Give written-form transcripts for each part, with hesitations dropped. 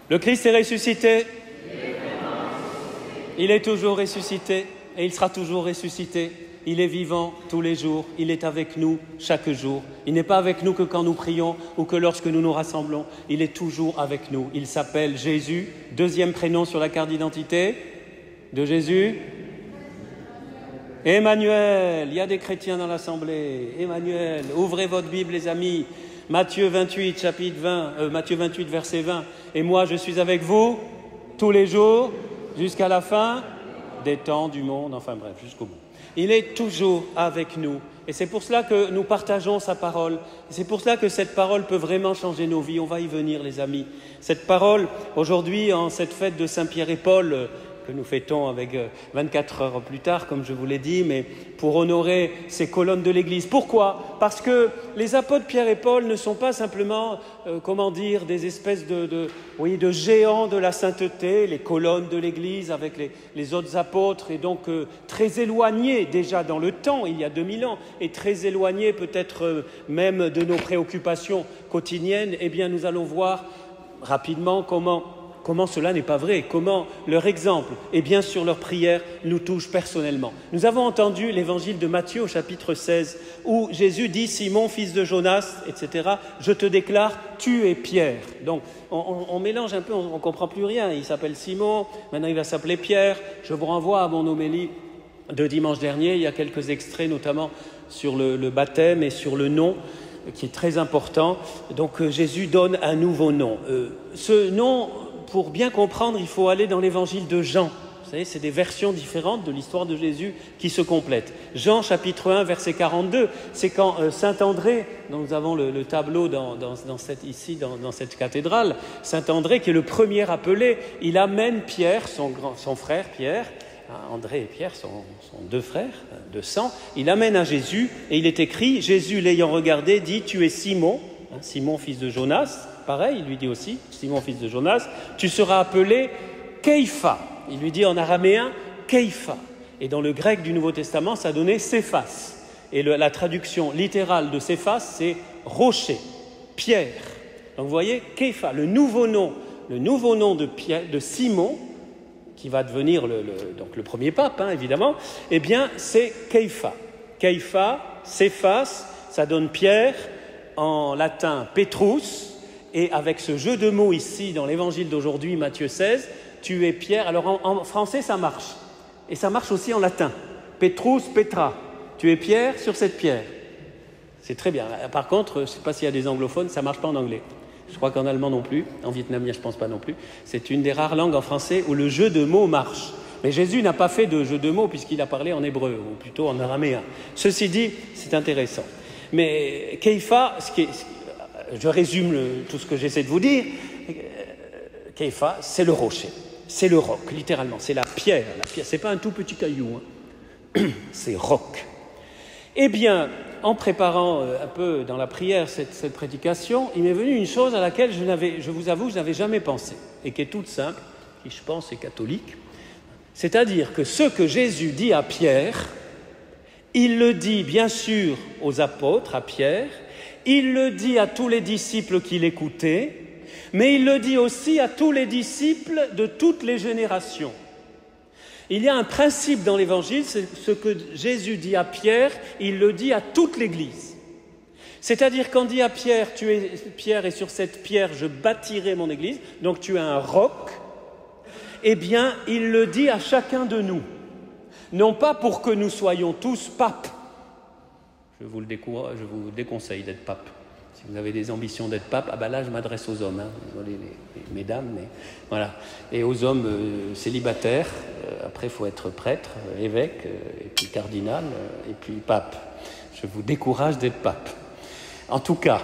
Le Christ est ressuscité. Il est toujours ressuscité et il sera toujours ressuscité. Il est vivant tous les jours, il est avec nous chaque jour. Il n'est pas avec nous que quand nous prions ou que lorsque nous nous rassemblons. Il est toujours avec nous. Il s'appelle Jésus, deuxième prénom sur la carte d'identité de Jésus. Emmanuel, il y a des chrétiens dans l'assemblée. Emmanuel, ouvrez votre Bible les amis. Matthieu 28, Matthieu 28, verset 20. Et moi je suis avec vous tous les jours jusqu'à la fin des temps du monde. Enfin bref, jusqu'au bout. Il est toujours avec nous. Et c'est pour cela que nous partageons sa parole. Et c'est pour cela que cette parole peut vraiment changer nos vies. On va y venir, les amis. Cette parole, aujourd'hui, en cette fête de Saint-Pierre et Paul, que nous fêtons avec 24 heures plus tard, comme je vous l'ai dit, mais pour honorer ces colonnes de l'Église. Pourquoi? Parce que les apôtres Pierre et Paul ne sont pas simplement, des espèces de géants de la sainteté, les colonnes de l'Église avec les autres apôtres, et donc très éloignés déjà dans le temps, il y a 2000 ans, et très éloignés peut-être même de nos préoccupations quotidiennes. Eh bien, nous allons voir rapidement comment cela n'est pas vrai, comment leur exemple et bien sûr leur prière nous touchent personnellement. Nous avons entendu l'évangile de Matthieu au chapitre 16 où Jésus dit « Simon, fils de Jonas, etc. je te déclare, tu es Pierre ». Donc on mélange un peu, on ne comprend plus rien. Il s'appelle Simon, maintenant il va s'appeler Pierre. Je vous renvoie à mon homélie de dimanche dernier. Il y a quelques extraits notamment sur le baptême et sur le nom qui est très important. Donc Jésus donne un nouveau nom. Ce nom, pour bien comprendre, il faut aller dans l'évangile de Jean. Vous savez, c'est des versions différentes de l'histoire de Jésus qui se complètent. Jean, chapitre 1, verset 42, c'est quand Saint André, dont nous avons le tableau dans cette cathédrale, Saint André, qui est le premier appelé, il amène Pierre, son frère Pierre, André et Pierre sont deux frères de sang, il amène à Jésus, et il est écrit, Jésus l'ayant regardé, dit, tu es Simon, Simon fils de Jonas. Pareil, il lui dit aussi, Simon, fils de Jonas, tu seras appelé Kéipha. Il lui dit en araméen, Kéipha. Et dans le grec du Nouveau Testament, ça donnait Céphas. Et la traduction littérale de Céphas, c'est rocher, pierre. Donc vous voyez, Kéipha, le nouveau nom de Simon, qui va devenir donc le premier pape, évidemment, eh bien, c'est Kéipha. Kéipha, Céphas, ça donne Pierre, en latin Petrus. Et avec ce jeu de mots ici, dans l'évangile d'aujourd'hui, Matthieu 16, tu es Pierre. Alors en français, ça marche. Et ça marche aussi en latin. Petrus, Petra. Tu es Pierre sur cette pierre. C'est très bien. Par contre, je ne sais pas s'il y a des anglophones, ça ne marche pas en anglais. Je crois qu'en allemand non plus. En vietnamien, je ne pense pas non plus. C'est une des rares langues en français où le jeu de mots marche. Mais Jésus n'a pas fait de jeu de mots puisqu'il a parlé en hébreu, ou plutôt en araméen. Ceci dit, c'est intéressant. Mais Kéipha, je résume tout ce que j'essaie de vous dire. Kéipha, c'est le rocher, c'est le roc, littéralement, c'est la pierre. C'est pas un tout petit caillou, c'est roc. Eh bien, en préparant un peu dans la prière cette prédication, il m'est venu une chose à laquelle je vous avoue, je n'avais jamais pensé, et qui est toute simple, qui je pense est catholique. C'est-à-dire que ce que Jésus dit à Pierre, il le dit bien sûr aux apôtres, à Pierre, il le dit à tous les disciples qui l'écoutaient, mais il le dit aussi à tous les disciples de toutes les générations. Il y a un principe dans l'Évangile, c'est ce que Jésus dit à Pierre, il le dit à toute l'Église. C'est-à-dire quand dit à Pierre, tu es Pierre et sur cette pierre je bâtirai mon Église, donc tu es un roc, eh bien il le dit à chacun de nous. Non pas pour que nous soyons tous papes. Je vous déconseille d'être pape. Si vous avez des ambitions d'être pape, là je m'adresse aux hommes, désolé les mesdames, mais voilà. Et aux hommes célibataires, après il faut être prêtre, évêque, et puis cardinal, et puis pape. Je vous décourage d'être pape. En tout cas,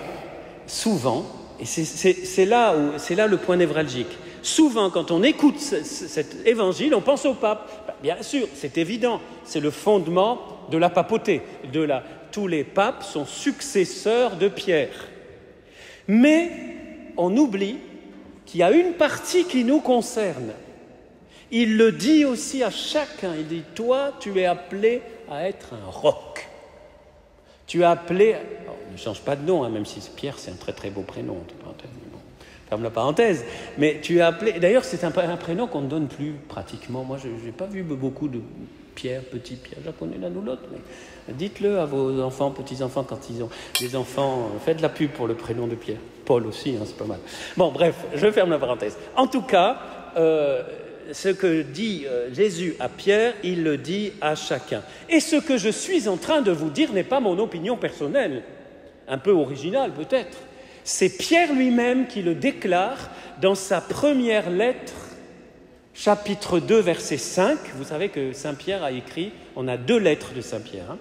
souvent, et c'est là le point névralgique, souvent quand on écoute cet évangile, on pense au pape. Bien sûr, c'est évident, c'est le fondement de la papauté, tous les papes sont successeurs de Pierre. Mais on oublie qu'il y a une partie qui nous concerne. Il le dit aussi à chacun. Il dit, toi, tu es appelé à être un roc. Tu es appelé... Alors, ne change pas de nom, même si Pierre, c'est un très très beau prénom. ferme la parenthèse. Mais tu es appelé... D'ailleurs, c'est un prénom qu'on ne donne plus pratiquement. Moi, je n'ai pas vu beaucoup de Pierre, petit Pierre, j'en connais l'un ou l'autre. Mais dites-le à vos enfants, petits-enfants, quand ils ont des enfants. Faites de la pub pour le prénom de Pierre. Paul aussi, hein, c'est pas mal. Bon, bref, je ferme la parenthèse. En tout cas, ce que dit Jésus à Pierre, il le dit à chacun. Et ce que je suis en train de vous dire n'est pas mon opinion personnelle, un peu originale peut-être. C'est Pierre lui-même qui le déclare dans sa première lettre, chapitre 2, verset 5. Vous savez que Saint Pierre a écrit, on a 2 lettres de Saint Pierre.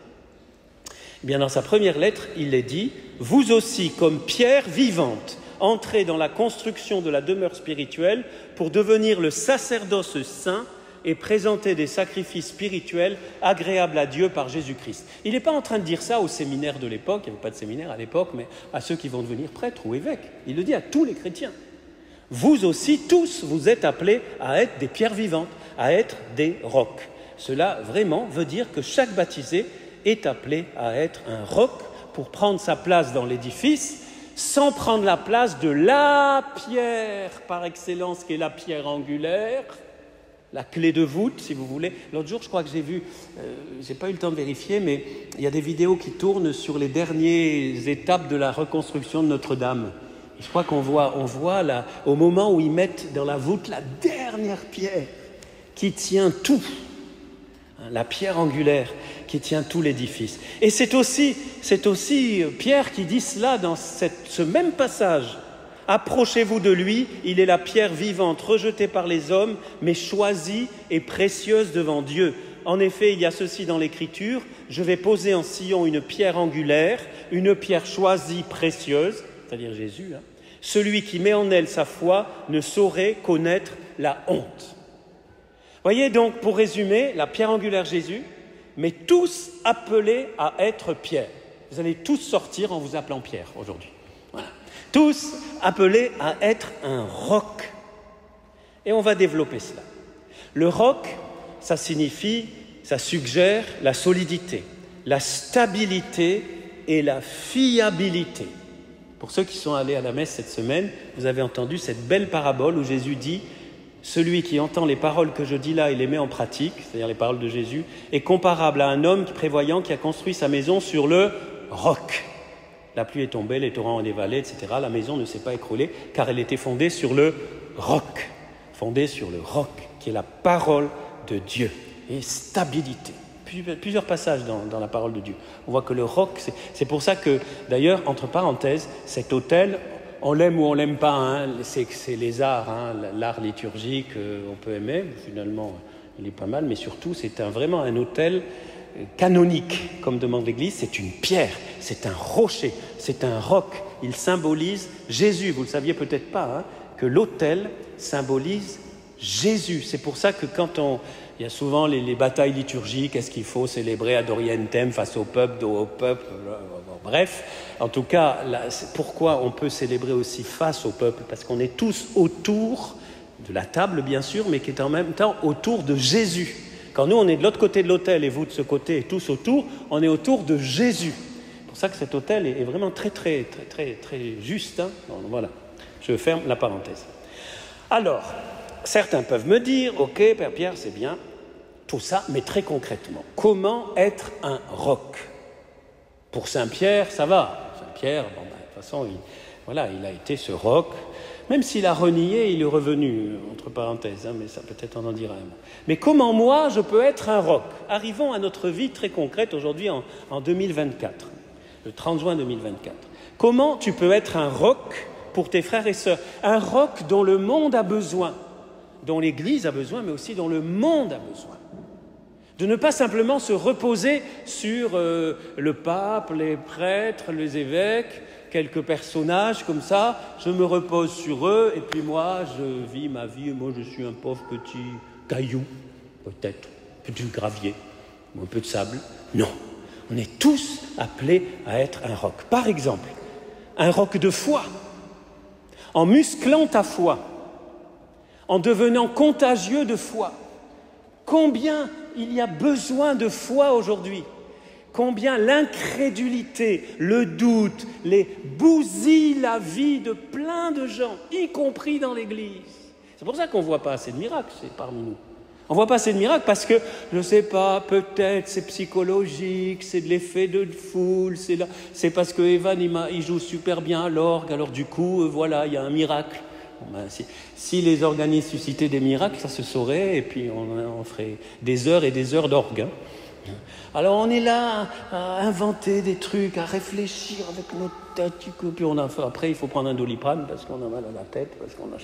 Eh bien, dans sa première lettre, il est dit « Vous aussi, comme pierre vivante, entrez dans la construction de la demeure spirituelle pour devenir le sacerdoce saint et présenter des sacrifices spirituels agréables à Dieu par Jésus-Christ. » Il n'est pas en train de dire ça aux séminaires de l'époque, il n'y avait pas de séminaire à l'époque, mais à ceux qui vont devenir prêtres ou évêques. Il le dit à tous les chrétiens. Vous aussi, tous, vous êtes appelés à être des pierres vivantes, à être des rocs. Cela vraiment veut dire que chaque baptisé est appelé à être un roc pour prendre sa place dans l'édifice, sans prendre la place de la pierre par excellence qui est la pierre angulaire, la clé de voûte, si vous voulez. L'autre jour, je crois que j'ai vu, j'ai pas eu le temps de vérifier, mais il y a des vidéos qui tournent sur les dernières étapes de la reconstruction de Notre-Dame. Et je crois qu'on voit là, au moment où ils mettent dans la voûte la dernière pierre qui tient tout, la pierre angulaire qui tient tout l'édifice. Et c'est aussi Pierre qui dit cela dans ce même passage. Approchez-vous de lui, il est la pierre vivante, rejetée par les hommes, mais choisie et précieuse devant Dieu. En effet, il y a ceci dans l'Écriture, je vais poser en Sion une pierre angulaire, une pierre choisie, précieuse, c'est-à-dire Jésus, hein. Celui qui met en elle sa foi ne saurait connaître la honte. Voyez donc, pour résumer, la pierre angulaire Jésus, mais tous appelés à être Pierre. Vous allez tous sortir en vous appelant Pierre aujourd'hui. Voilà. Tous appelés à être un roc. Et on va développer cela. Le roc, ça suggère la solidité, la stabilité et la fiabilité. Pour ceux qui sont allés à la messe cette semaine, vous avez entendu cette belle parabole où Jésus dit « Celui qui entend les paroles que je dis là et les met en pratique, c'est-à-dire les paroles de Jésus, est comparable à un homme prévoyant qui a construit sa maison sur le roc. La pluie est tombée, les torrents ont dévalé, etc. La maison ne s'est pas écroulée car elle était fondée sur le roc. Fondée sur le roc, qui est la parole de Dieu. Et stabilité. Plusieurs passages dans la parole de Dieu. On voit que le roc, c'est pour ça que, d'ailleurs, entre parenthèses, cet autel, on l'aime ou on l'aime pas, hein, c'est les arts, hein, l'art liturgique, on peut aimer, finalement, il est pas mal, mais surtout, c'est vraiment un autel canonique, comme demande l'Église, c'est une pierre, c'est un rocher, c'est un roc. Il symbolise Jésus. Vous ne le saviez peut-être pas, hein, que l'autel symbolise Jésus. C'est pour ça que il y a souvent les batailles liturgiques, est-ce qu'il faut célébrer ad orientem face au peuple, dos au peuple, bref. En tout cas, pourquoi on peut célébrer aussi face au peuple? Parce qu'on est tous autour de la table, bien sûr, mais qui est en même temps autour de Jésus. Quand nous, on est de l'autre côté de l'autel et vous de ce côté et tous autour, on est autour de Jésus. C'est pour ça que cet autel est vraiment très, très, très, très, très juste. Hein. Bon, voilà, je ferme la parenthèse. Alors, certains peuvent me dire, ok, Père Pierre, c'est bien, tout ça, mais très concrètement, comment être un roc? Pour Saint-Pierre, ça va. Saint-Pierre, bon, de toute façon, il a été ce roc. Même s'il a renié, il est revenu, entre parenthèses, hein, mais ça peut-être en dira un mot. Mais comment moi, je peux être un roc? Arrivons à notre vie très concrète aujourd'hui en 2024, le 30 juin 2024. Comment tu peux être un roc pour tes frères et sœurs? Un roc dont le monde a besoin, dont l'Église a besoin, mais aussi dont le monde a besoin. De ne pas simplement se reposer sur le pape, les prêtres, les évêques, quelques personnages comme ça, je me repose sur eux et puis moi je vis ma vie, moi je suis un pauvre petit caillou, peut-être, du gravier, ou un peu de sable. Non, on est tous appelés à être un roc. Par exemple, un roc de foi, en musclant ta foi, en devenant contagieux de foi. Combien il y a besoin de foi aujourd'hui? combien l'incrédulité, le doute, les bousillent la vie de plein de gens, y compris dans l'Église. C'est pour ça qu'on ne voit pas assez de miracles parmi nous. On ne voit pas assez de miracles parce que, je ne sais pas, peut-être c'est psychologique, c'est de l'effet de foule, c'est parce que Evan il joue super bien à l'orgue, alors du coup, voilà, il y a un miracle. Bon, ben, si les organismes suscitaient des miracles, ça se saurait, et puis on ferait des heures et des heures d'orgue. Hein. Alors on est là à inventer des trucs, à réfléchir avec notre tête, puis après il faut prendre un Doliprane parce qu'on a mal à la tête, parce qu'on a...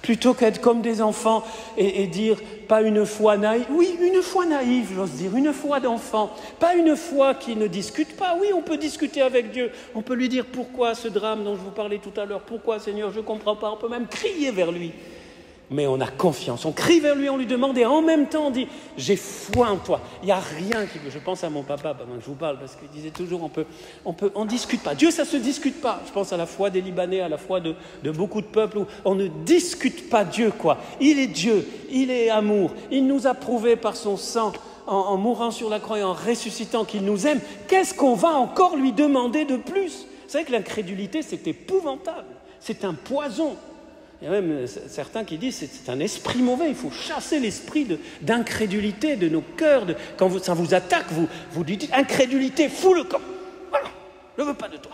Plutôt qu'être comme des enfants et dire pas une foi naïve, oui une foi naïve j'ose dire, une foi d'enfant, pas une foi qui ne discute pas, oui on peut discuter avec Dieu, on peut lui dire pourquoi ce drame dont je vous parlais tout à l'heure, pourquoi Seigneur je ne comprends pas, on peut même crier vers lui. Mais on a confiance, on crie vers lui, on lui demande et en même temps on dit « j'ai foi en toi ». Il n'y a rien qui... Je pense à mon papa pendant que je vous parle parce qu'il disait toujours on discute pas. Dieu ça ne se discute pas. Je pense à la foi des Libanais, à la foi de beaucoup de peuples où on ne discute pas Dieu quoi. Il est Dieu, il est amour, il nous a prouvé par son sang en mourant sur la croix et en ressuscitant qu'il nous aime. Qu'est-ce qu'on va encore lui demander de plus? Vous savez que l'incrédulité c'est épouvantable, c'est un poison. Il y a même certains qui disent que c'est un esprit mauvais, il faut chasser l'esprit d'incrédulité de nos cœurs. Quand ça vous attaque, vous dites « incrédulité, fous le camp ». Voilà, je ne veux pas de toi.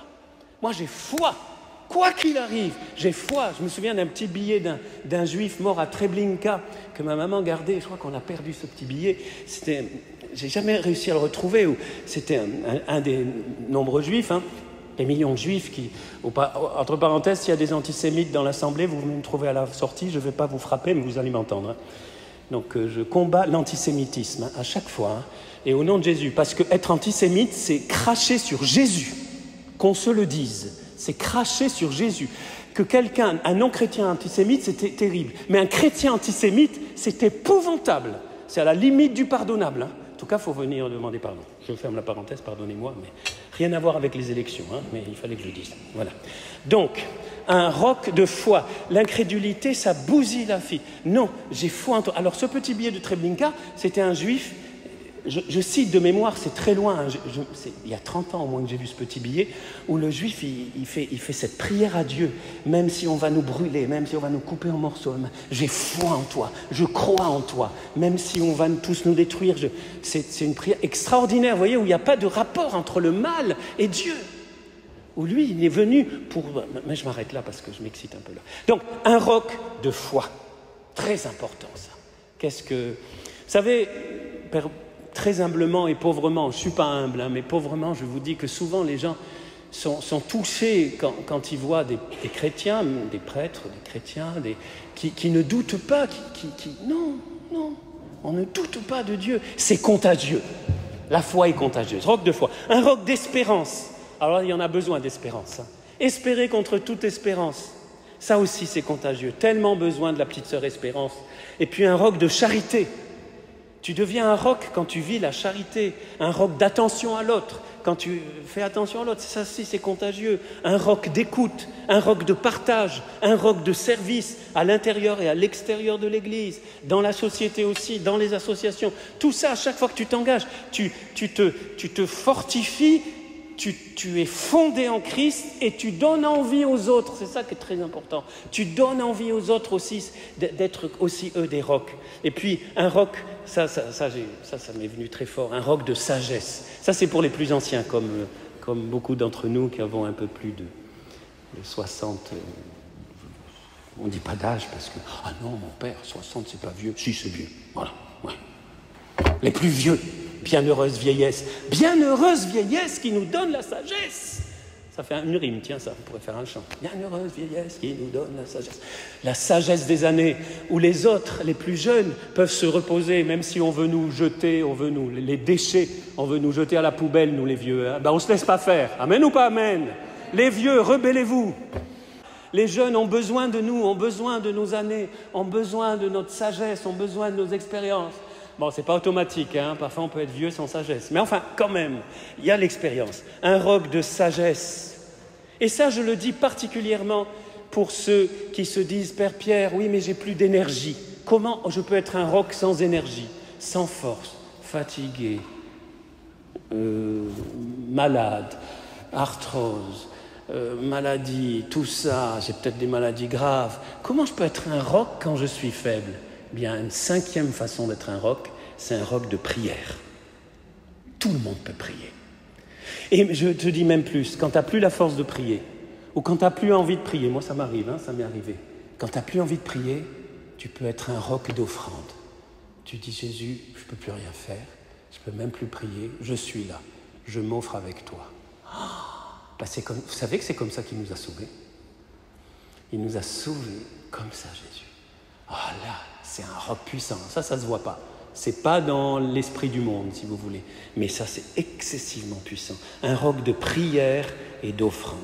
Moi j'ai foi, quoi qu'il arrive, j'ai foi. Je me souviens d'un petit billet d'un juif mort à Treblinka que ma maman gardait. Je crois qu'on a perdu ce petit billet. J'ai jamais réussi à le retrouver. C'était un des nombreux juifs, des millions de juifs qui, entre parenthèses, s'il y a des antisémites dans l'Assemblée, vous venez me trouver à la sortie, je ne vais pas vous frapper, mais vous allez m'entendre. Donc je combats l'antisémitisme à chaque fois, et au nom de Jésus, parce qu'être antisémite, c'est cracher sur Jésus, qu'on se le dise, c'est cracher sur Jésus. Que quelqu'un, un non-chrétien antisémite, c'était terrible, mais un chrétien antisémite, c'est épouvantable, c'est à la limite du pardonnable. En tout cas, il faut venir demander pardon. Je ferme la parenthèse, pardonnez-moi, mais rien à voir avec les élections, mais il fallait que je le dise. Voilà. Donc, un roc de foi. L'incrédulité, ça bousille la fille. Non, j'ai foi en toi. Alors, ce petit billet de Treblinka, c'était un juif, je cite de mémoire, c'est très loin, il y a 30 ans au moins que j'ai vu ce petit billet, où le juif, il fait cette prière à Dieu, même si on va nous brûler, même si on va nous couper en morceaux, j'ai foi en toi, je crois en toi, même si on va tous nous détruire, c'est une prière extraordinaire, vous voyez, où il n'y a pas de rapport entre le mal et Dieu, où lui, il est venu pour... Mais je m'arrête là parce que je m'excite un peu là. Donc, un roc de foi, très important ça. Qu'est-ce que... Vous savez, très humblement et pauvrement, je ne suis pas humble, mais pauvrement, je vous dis que souvent les gens sont touchés quand ils voient des chrétiens, des prêtres, des chrétiens, qui ne doutent pas, non, on ne doute pas de Dieu. C'est contagieux. La foi est contagieuse. Roc de foi. Un roc d'espérance. Alors il y en a besoin d'espérance. Espérer contre toute espérance. Ça aussi c'est contagieux. Tellement besoin de la petite sœur Espérance. Et puis un roc de charité. Tu deviens un roc quand tu vis la charité, un roc d'attention à l'autre, quand tu fais attention à l'autre, ça aussi c'est contagieux, un roc d'écoute, un roc de partage, un roc de service à l'intérieur et à l'extérieur de l'Église, dans la société aussi, dans les associations. Tout ça, à chaque fois que tu t'engages, tu te fortifies, tu es fondé en Christ et tu donnes envie aux autres, c'est ça qui est très important. Tu donnes envie aux autres aussi d'être aussi eux des rocs. Et puis un roc, ça m'est venu très fort, un roc de sagesse. Ça c'est pour les plus anciens, comme beaucoup d'entre nous qui avons un peu plus de 60. On ne dit pas d'âge parce que ah non mon père 60 c'est pas vieux, si c'est vieux. Voilà. Ouais. Les plus vieux. Bienheureuse vieillesse qui nous donne la sagesse. Ça fait une rime, tiens, ça, on pourrait faire un chant. Bienheureuse vieillesse qui nous donne la sagesse. La sagesse des années où les autres, les plus jeunes, peuvent se reposer, même si on veut nous jeter, on veut nous les déchets, on veut nous jeter à la poubelle, nous les vieux. On ne se laisse pas faire. Amen ou pas amen? Les vieux, rebellez-vous. Les jeunes ont besoin de nous, ont besoin de nos années, ont besoin de notre sagesse, ont besoin de nos expériences. Bon, c'est pas automatique, parfois on peut être vieux sans sagesse. Mais enfin, quand même, il y a l'expérience. Un roc de sagesse. Et ça, je le dis particulièrement pour ceux qui se disent « Père Pierre, oui, mais j'ai plus d'énergie. Comment je peux être un roc sans énergie, sans force, fatigué, malade, arthrose, maladie, tout ça, j'ai peut-être des maladies graves. Comment je peux être un roc quand je suis faible? Bien, une cinquième façon d'être un roc, c'est un roc de prière. Tout le monde peut prier. Et je te dis même plus, quand tu n'as plus la force de prier, ou quand tu n'as plus envie de prier, moi ça m'arrive, ça m'est arrivé, quand tu n'as plus envie de prier, tu peux être un roc d'offrande. Tu dis, Jésus, je ne peux plus rien faire, je ne peux même plus prier, je suis là, je m'offre avec toi. Vous savez que c'est comme ça qu'il nous a sauvés. Il nous a sauvés comme ça, Jésus. Ah là, c'est un roc puissant, ça ne se voit pas. Ce n'est pas dans l'esprit du monde, si vous voulez, mais ça c'est excessivement puissant. Un roc de prière et d'offrande.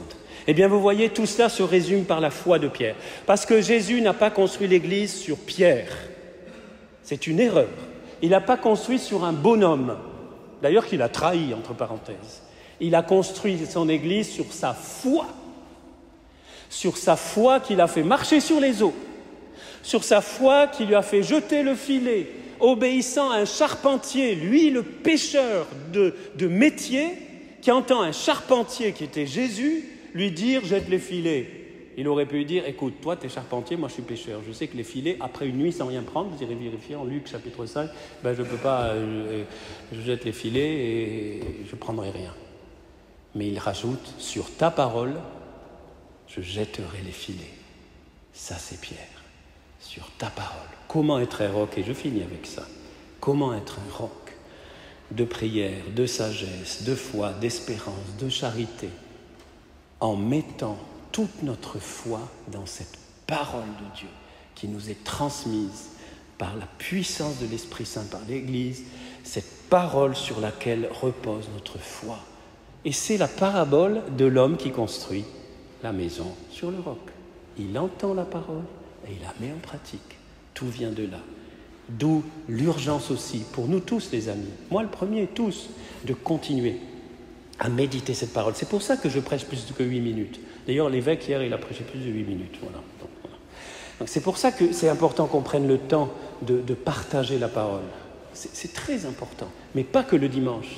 Eh bien, vous voyez, tout cela se résume par la foi de Pierre. Parce que Jésus n'a pas construit l'Église sur Pierre. C'est une erreur. Il n'a pas construit sur un bonhomme. D'ailleurs, qu'il a trahi, entre parenthèses. Il a construit son Église sur sa foi. Sur sa foi qui l'a fait marcher sur les eaux. Sur sa foi qui lui a fait jeter le filet, obéissant à un charpentier, lui le pêcheur de métier, qui entend un charpentier qui était Jésus, lui dire « jette les filets ». Il aurait pu dire « écoute, toi tu es charpentier, moi je suis pêcheur. Je sais que les filets, après une nuit sans rien prendre, vous irez vérifier en Luc chapitre 5, je ne peux pas, je jette les filets et je ne prendrai rien. » Mais il rajoute « sur ta parole, je jetterai les filets ». Ça c'est Pierre. Sur ta parole. Comment être un roc? Et je finis avec ça. Comment être un roc de prière, de sagesse, de foi, d'espérance, de charité, en mettant toute notre foi dans cette parole de Dieu qui nous est transmise par la puissance de l'Esprit Saint, par l'Église, cette parole sur laquelle repose notre foi. Et c'est la parabole de l'homme qui construit la maison sur le roc. Il entend la parole et il la met en pratique. Tout vient de là. D'où l'urgence aussi, pour nous tous les amis, moi le premier, tous, de continuer à méditer cette parole. C'est pour ça que je prêche plus que 8 minutes. D'ailleurs, l'évêque hier, il a prêché plus de 8 minutes. Voilà. Donc, c'est pour ça que c'est important qu'on prenne le temps de partager la parole. C'est très important, mais pas que le dimanche.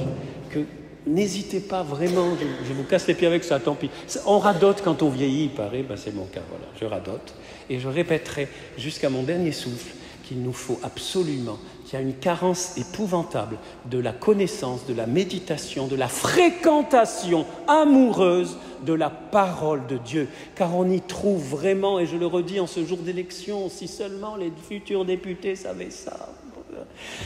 N'hésitez pas vraiment, je vous casse les pieds avec ça, tant pis. On radote quand on vieillit, il paraît, c'est mon cas, voilà. Je radote et je répéterai jusqu'à mon dernier souffle qu'il nous faut absolument, qu'il y a une carence épouvantable de la connaissance, de la méditation, de la fréquentation amoureuse de la parole de Dieu. Car on y trouve vraiment, et je le redis en ce jour d'élection, si seulement les futurs députés savaient ça.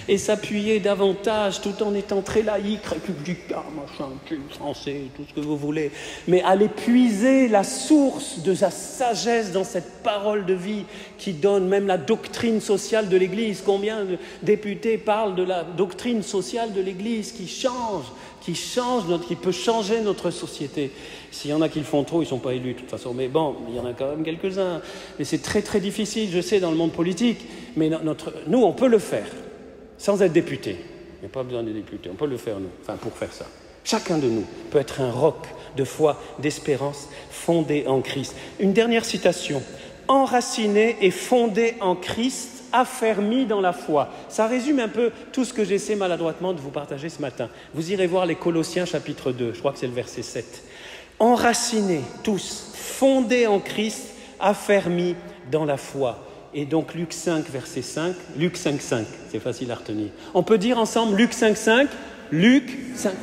Et s'appuyer davantage tout en étant très laïque, républicain, machin, français, tout ce que vous voulez, mais aller puiser la source de sa sagesse dans cette parole de vie qui donne même la doctrine sociale de l'Église. Combien de députés parlent de la doctrine sociale de l'Église qui peut changer notre société. S'il y en a qui le font trop, ils ne sont pas élus de toute façon. Mais bon, il y en a quand même quelques-uns. Mais c'est très très difficile, je sais, dans le monde politique. Mais nous, on peut le faire, sans être député. Il n'y a pas besoin de députés, on peut le faire nous, pour faire ça. Chacun de nous peut être un roc de foi, d'espérance, fondé en Christ. Une dernière citation. Enraciné et fondé en Christ, affermi dans la foi. Ça résume un peu tout ce que j'essaie maladroitement de vous partager ce matin. Vous irez voir les Colossiens chapitre 2, je crois que c'est le verset 7. Enracinés tous, fondés en Christ, affermis dans la foi. Et donc Luc 5, verset 5, Luc 5, 5, c'est facile à retenir. On peut dire ensemble Luc 5, 5, Luc 5.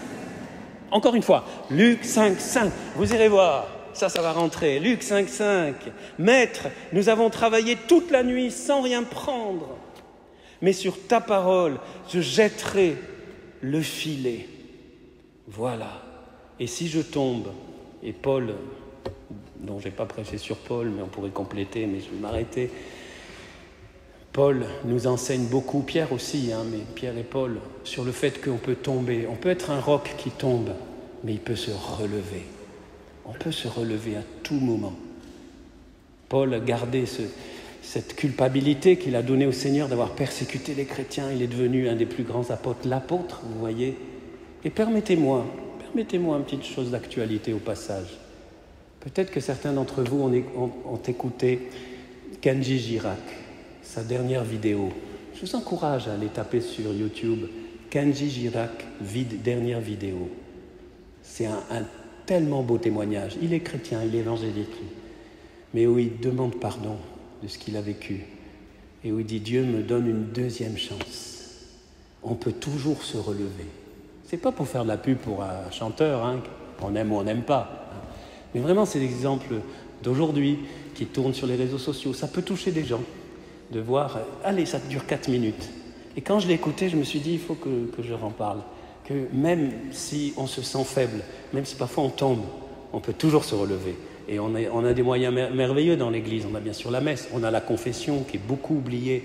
Encore une fois, Luc 5, 5, vous irez voir. Ça va rentrer. Luc 5, 5. Maître, nous avons travaillé toute la nuit sans rien prendre. Mais sur ta parole, je jetterai le filet. Voilà. Et si je tombe, et Paul, dont je n'ai pas prêché sur Paul, mais on pourrait compléter, mais je vais m'arrêter. Paul nous enseigne beaucoup, Pierre aussi, mais Pierre et Paul, sur le fait qu'on peut tomber. On peut être un roc qui tombe, mais il peut se relever. On peut se relever à tout moment. Paul a gardé cette culpabilité qu'il a donnée au Seigneur d'avoir persécuté les chrétiens. Il est devenu un des plus grands apôtres, l'apôtre, vous voyez. Et permettez-moi une petite chose d'actualité au passage. Peut-être que certains d'entre vous ont écouté Kenji Girac, sa dernière vidéo. Je vous encourage à aller taper sur YouTube Kenji Girac, dernière vidéo. C'est un tellement beau témoignage. Il est chrétien, il est évangélique, mais où il demande pardon de ce qu'il a vécu. Et où il dit, Dieu me donne une deuxième chance. On peut toujours se relever. C'est pas pour faire de la pub pour un chanteur, hein, on aime ou on n'aime pas. Hein. Mais vraiment, c'est l'exemple d'aujourd'hui qui tourne sur les réseaux sociaux. Ça peut toucher des gens de voir, allez, ça dure 4 minutes. Et quand je l'ai écouté, je me suis dit, il faut que je en parle. Que même si on se sent faible, même si parfois on tombe, on peut toujours se relever. Et on a des moyens merveilleux dans l'Église. On a bien sûr la messe, on a la confession qui est beaucoup oubliée,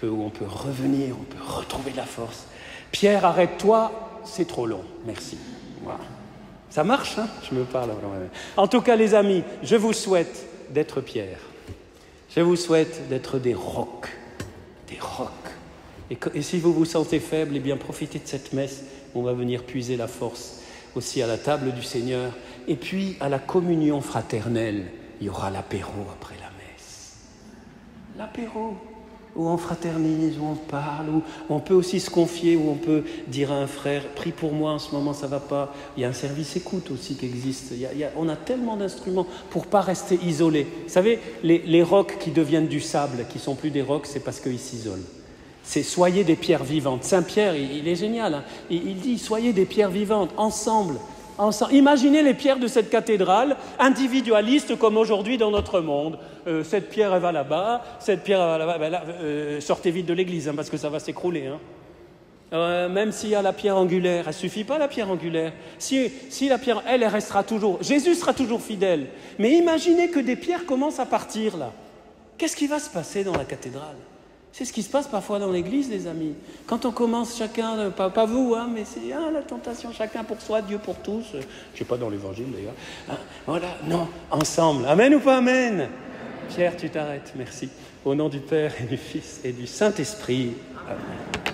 où on peut revenir, on peut retrouver de la force. Pierre, arrête-toi, c'est trop long. Merci. Voilà. Ça marche, hein? Je me parle. En tout cas, les amis, je vous souhaite d'être Pierre. Je vous souhaite d'être des rocs. Des rocs. Et si vous vous sentez faible, eh bien profitez de cette messe. On va venir puiser la force aussi à la table du Seigneur. Et puis, à la communion fraternelle, il y aura l'apéro après la messe. L'apéro, où on fraternise, où on parle, où on peut aussi se confier, où on peut dire à un frère, prie pour moi, en ce moment ça ne va pas. Il y a un service écoute aussi qui existe. On a tellement d'instruments pour ne pas rester isolé. Vous savez, les rocs qui deviennent du sable, qui ne sont plus des rocs, c'est parce qu'ils s'isolent. C'est soyez des pierres vivantes. Saint Pierre, il est génial. Hein. Il dit soyez des pierres vivantes, ensemble. Imaginez les pierres de cette cathédrale, individualistes comme aujourd'hui dans notre monde. Cette pierre, elle va là-bas, cette pierre, elle va là-bas. Ben là, sortez vite de l'église, hein, parce que ça va s'écrouler. Hein. Même s'il y a la pierre angulaire, elle ne suffit pas la pierre angulaire. Si la pierre, elle restera toujours. Jésus sera toujours fidèle. Mais imaginez que des pierres commencent à partir là. Qu'est-ce qui va se passer dans la cathédrale ? C'est ce qui se passe parfois dans l'église, les amis. Quand on commence chacun, pas vous, hein, mais c'est la tentation, chacun pour soi, Dieu pour tous. Je ne sais pas dans l'évangile d'ailleurs. Hein, voilà, non, ensemble. Amen ou pas amen? Pierre, tu t'arrêtes, merci. Au nom du Père et du Fils et du Saint-Esprit. Amen.